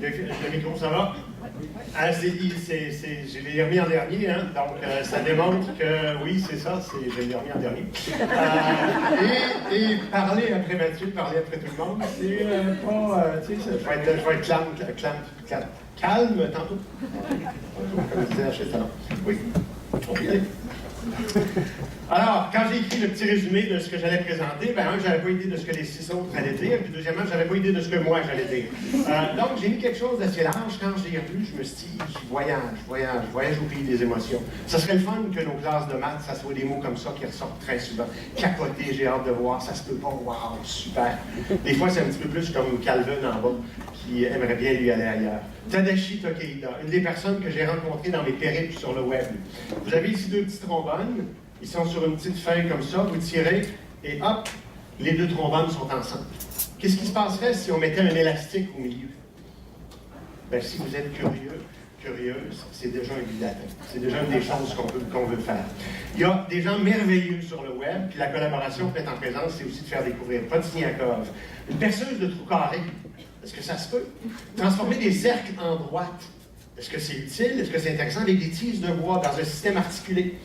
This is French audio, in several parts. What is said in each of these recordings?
Le micro, ça va? Je l'ai remis en dernier, hein? Donc ça démontre que oui, c'est ça, je l'ai remis en dernier. Et parler après Mathieu, parler après tout le monde, c'est pas. Tu sais, je vais être calme tantôt. Comme je disais à Chez Talon. Oui. On peut y aller. Alors, quand j'ai écrit le petit résumé de ce que j'allais présenter, ben, j'avais pas idée de ce que les 6 autres allaient dire, puis deuxièmement, j'avais pas idée de ce que moi j'allais dire. Donc, j'ai mis quelque chose d'assez large. Quand j'ai relu, je me suis dit, voyage au pays des émotions. Ça serait le fun que nos classes de maths, ça soit des mots comme ça qui ressortent très souvent. Capoter, j'ai hâte de voir, ça se peut pas, wow, super. Des fois, c'est un petit peu plus comme Calvin en bas, qui aimerait bien lui aller ailleurs. Tadashi Tokeida, une des personnes que j'ai rencontrées dans mes périples sur le web. Vous avez ici 2 petits trombones. Ils sont sur une petite feuille comme ça, vous tirez, et hop, les 2 trombones sont ensemble. Qu'est-ce qui se passerait si on mettait un élastique au milieu? Bien, si vous êtes curieuse, c'est déjà un but d'atteinte. C'est déjà une des choses qu'on veut faire. Il y a des gens merveilleux sur le web, puis la collaboration faite en présence, c'est aussi de faire découvrir Podsiakov, une perceuse de trous carrés. Est-ce que ça se peut? Transformer des cercles en droites. Est-ce que c'est utile? Est-ce que c'est intéressant? Avec des tiges de bois dans un système articulé.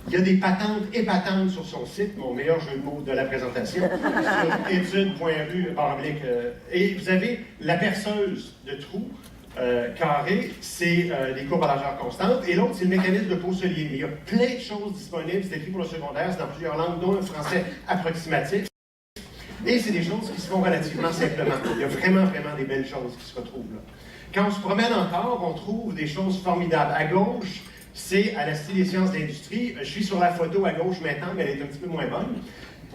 Il y a des patentes épatantes sur son site, mon meilleur jeu de mots de la présentation, sur études.ru, et vous avez la perceuse de trous carrés, c'est des courbes à largeur constante, et l'autre, c'est le mécanisme de Pau-Solier. Mais il y a plein de choses disponibles, c'est écrit pour le secondaire, c'est dans plusieurs langues, dont le français approximatif. Et c'est des choses qui se font relativement simplement. Il y a vraiment des belles choses qui se retrouvent là. Quand on se promène encore, on trouve des choses formidables. À gauche, c'est à la Cité des sciences d'industrie. Je suis sur la photo à gauche maintenant, mais elle est un petit peu moins bonne.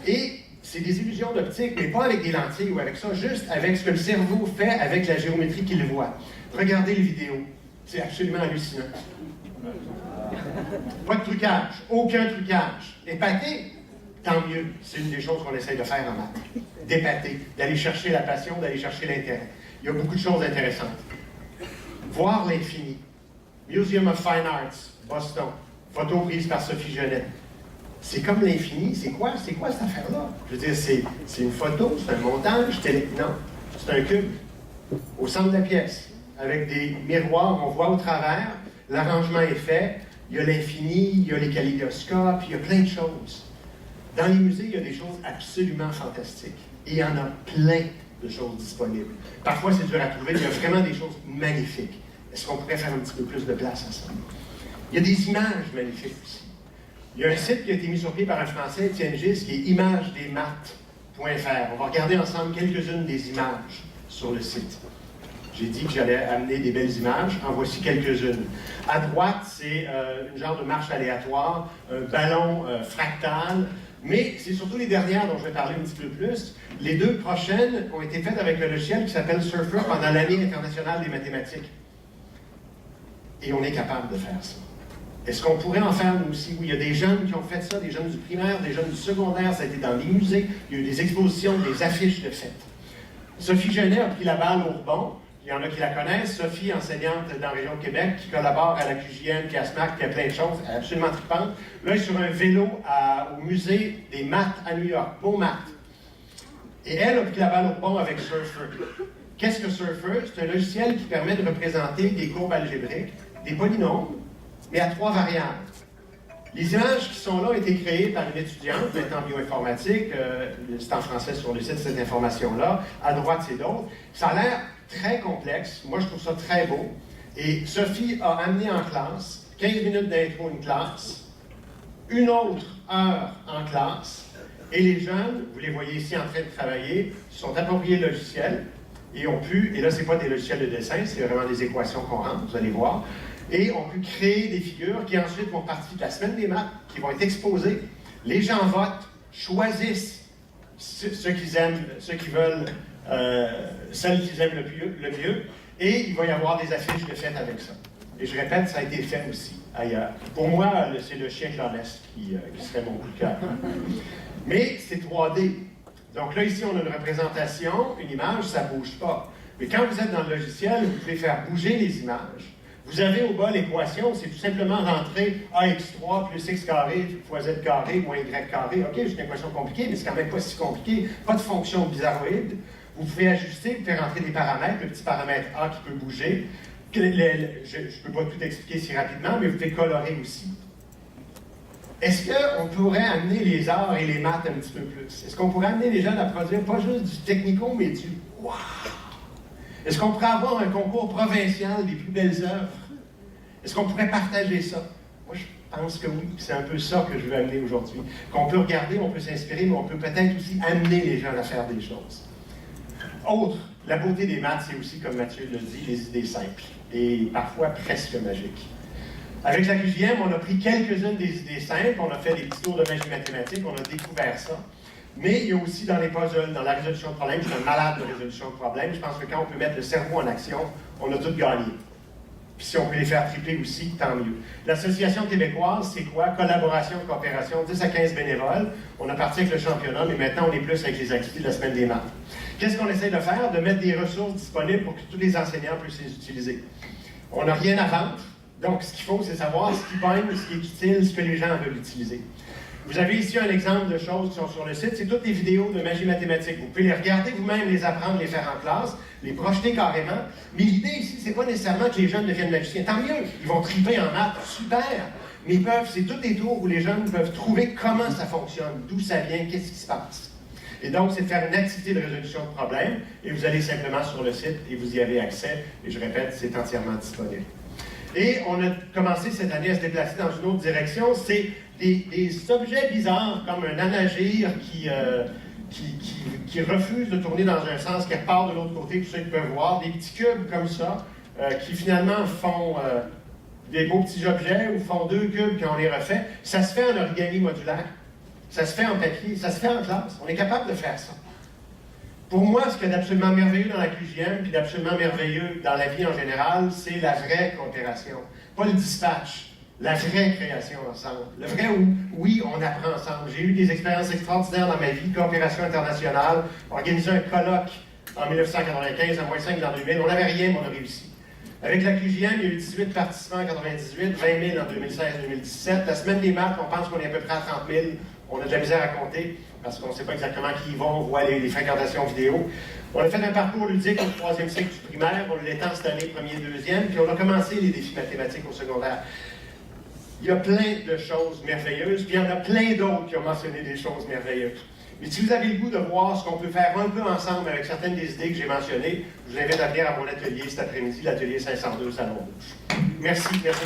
Et c'est des illusions d'optique, mais pas avec des lentilles ou avec ça, juste avec ce que le cerveau fait avec la géométrie qu'il voit. Regardez les vidéos. C'est absolument hallucinant. Pas de trucage, aucun trucage. Épaté, tant mieux. C'est une des choses qu'on essaye de faire en maths. D'épater, d'aller chercher la passion, d'aller chercher l'intérêt. Il y a beaucoup de choses intéressantes. Voir l'infini. Museum of Fine Arts, Boston. Photo prise par Sophie Genet. C'est comme l'infini. C'est quoi cette affaire-là? Je veux dire, c'est une photo, c'est un montage, non. C'est un cube au centre de la pièce, avec des miroirs, on voit au travers, l'arrangement est fait, il y a l'infini, il y a les kaléidoscopes, il y a plein de choses. Dans les musées, il y a des choses absolument fantastiques. Et il y en a plein de choses disponibles. Parfois, c'est dur à trouver, mais il y a vraiment des choses magnifiques. Est-ce qu'on pourrait faire un petit peu plus de place à ça? Il y a des images magnifiques aussi. Il y a un site qui a été mis sur pied par un Français, Étienne Gis, qui est imagesdesmaths.fr. On va regarder ensemble quelques-unes des images sur le site. J'ai dit que j'allais amener des belles images. En voici quelques-unes. À droite, c'est une genre de marche aléatoire, un ballon fractal, mais c'est surtout les dernières dont je vais parler un petit peu plus. Les 2 prochaines ont été faites avec un logiciel qui s'appelle Surfer pendant l'année internationale des mathématiques. Et on est capable de faire ça. Est-ce qu'on pourrait en faire nous aussi? Oui, il y a des jeunes qui ont fait ça, des jeunes du primaire, des jeunes du secondaire, ça a été dans les musées, il y a eu des expositions, des affiches de fêtes. Sophie Genet a pris la balle au rebond. Il y en a qui la connaissent. Sophie, enseignante dans la région de Québec, qui collabore à la QJM, puis à SMAC, qui a plein de choses, absolument tripantes. Là, elle est sur un vélo au musée des maths à New York, Beau Maths. Et elle a pris la balle au rebond avec Surfer. Qu'est-ce que Surfer? C'est un logiciel qui permet de représenter des courbes algébriques, des polynômes, mais à 3 variables. Les images qui sont là ont été créées par une étudiante en bioinformatique. C'est en français sur le site, cette information-là. À droite, c'est d'autres. Ça a l'air très complexe. Moi, je trouve ça très beau. Et Sophie a amené en classe 15 minutes d'intro une classe, une autre heure en classe, et les jeunes, vous les voyez ici en train de travailler, se sont appropriés le logiciel et ont pu, et là, ce n'est pas des logiciels de dessin, c'est vraiment des équations qu'on rentre, vous allez voir, et ont pu créer des figures qui ensuite vont partir de la semaine des maths, qui vont être exposées. Les gens votent, choisissent ceux qu'ils aiment, ceux qui veulent, celles qu'ils aiment le mieux, et il va y avoir des affiches de fête avec ça. Et je répète, ça a été fait aussi ailleurs. Pour moi, c'est le chien clandestin qui serait mon coup de cœur. Mais c'est 3D. Donc là, ici, on a une représentation, une image, ça ne bouge pas. Mais quand vous êtes dans le logiciel, vous pouvez faire bouger les images. Vous avez au bas l'équation, c'est tout simplement rentrer ax3 plus x carré fois z carré moins y carré. OK, c'est une équation compliquée, mais c'est quand même pas si compliqué. Pas de fonction bizarroïde. Vous pouvez ajuster, vous pouvez rentrer des paramètres, le petit paramètre A qui peut bouger. Je ne peux pas tout expliquer si rapidement, mais vous pouvez colorer aussi. Est-ce qu'on pourrait amener les arts et les maths un petit peu plus? Est-ce qu'on pourrait amener les jeunes à produire pas juste du technico, mais du « wow ». Est-ce qu'on pourrait avoir un concours provincial des plus belles œuvres? Est-ce qu'on pourrait partager ça? Moi, je pense que oui. C'est un peu ça que je veux amener aujourd'hui. Qu'on peut regarder, on peut s'inspirer, mais on peut peut-être aussi amener les jeunes à faire des choses. Autre, la beauté des maths, c'est aussi, comme Mathieu l'a dit, les idées simples et parfois presque magiques. Avec la QJM, on a pris quelques-unes des idées simples, on a fait des petits tours de magie mathématique, on a découvert ça. Mais il y a aussi dans les puzzles, dans la résolution de problèmes, je suis un malade de résolution de problèmes, je pense que quand on peut mettre le cerveau en action, on a tout gagné. Puis si on peut les faire tripler aussi, tant mieux. L'Association québécoise, c'est quoi? Collaboration, coopération, 10 à 15 bénévoles. On a parti avec le championnat, mais maintenant on est plus avec les activités de la semaine des maths. Qu'est-ce qu'on essaie de faire? De mettre des ressources disponibles pour que tous les enseignants puissent les utiliser. On n'a rien à vendre. Donc, ce qu'il faut, c'est savoir ce qui pogne, ce qui est utile, ce que les gens veulent utiliser. Vous avez ici un exemple de choses qui sont sur le site. C'est toutes les vidéos de magie mathématique. Vous pouvez les regarder vous-même, les apprendre, les faire en classe, les projeter carrément. Mais l'idée ici, c'est pas nécessairement que les jeunes deviennent magiciens. Tant mieux, ils vont triper en maths, super. Mais c'est tous des tours où les jeunes peuvent trouver comment ça fonctionne, d'où ça vient, qu'est-ce qui se passe. Et donc, c'est de faire une activité de résolution de problèmes. Et vous allez simplement sur le site et vous y avez accès. Et je répète, c'est entièrement disponible. Et on a commencé cette année à se déplacer dans une autre direction. C'est des objets bizarres, comme un anagire qui refuse de tourner dans un sens, qui repart de l'autre côté, pour ceux qui peuvent voir. Des petits cubes comme ça, qui finalement font des beaux petits objets, ou font 2 cubes quand on les refait. Ça se fait en origami modulaire. Ça se fait en papier. Ça se fait en classe. On est capable de faire ça. Pour moi, ce qui est absolument merveilleux dans la QJM, puis d'absolument merveilleux dans la vie en général, c'est la vraie coopération. Pas le dispatch, la vraie création ensemble. Le vrai où, oui, on apprend ensemble. J'ai eu des expériences extraordinaires dans ma vie, coopération internationale, organiser un colloque en 1995, à -5 l'an 2000. On n'avait rien, mais on a réussi. Avec la QJM, il y a eu 18 participants en 98, 20 000 en 2016-2017. La semaine des maths, on pense qu'on est à peu près à 30 000. On a de la misère à compter, parce qu'on ne sait pas exactement qui y vont, on voit les fréquentations vidéo. On a fait un parcours ludique au 3e cycle du primaire, on l'étend cette année, 1er, 2e, puis on a commencé les défis mathématiques au secondaire. Il y a plein de choses merveilleuses, puis il y en a plein d'autres qui ont mentionné des choses merveilleuses. Mais si vous avez le goût de voir ce qu'on peut faire un peu ensemble avec certaines des idées que j'ai mentionnées, je vous invite à venir à mon atelier cet après-midi, l'atelier 502 Salon Rouge. Merci, merci.